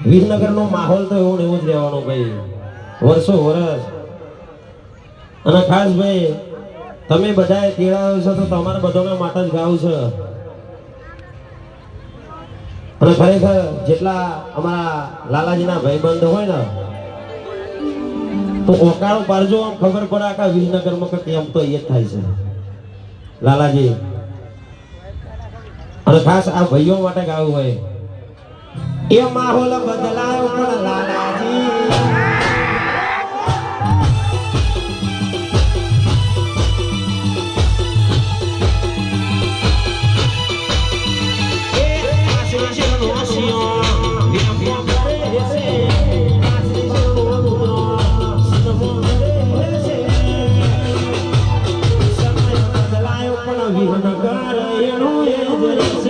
વિરનગર નો માહોલ તો એવો ને એવો જ રહેવાનો ભાઈ, વર્ષો વર્ષ. અને ખાસ ભાઈ તમે બધાએ તેડાવ્યો છો તો તમારા બધાના માટે જ ગાવું છે. અને ખરેખર જેટલા અમારા લાલાજીના ભાઈબંધ હોય ને તો ઓકાળો પાડજો, આમ ખબર પડે આખા વિરનગરમાં કે કેમ તો એ જ થાય છે લાલાજી. અને ખાસ આ ભાઈઓ માટે ગાવું હોય. એ માહોલ બદલાયો પણ લાલાજી વિરનગર એનું એ જ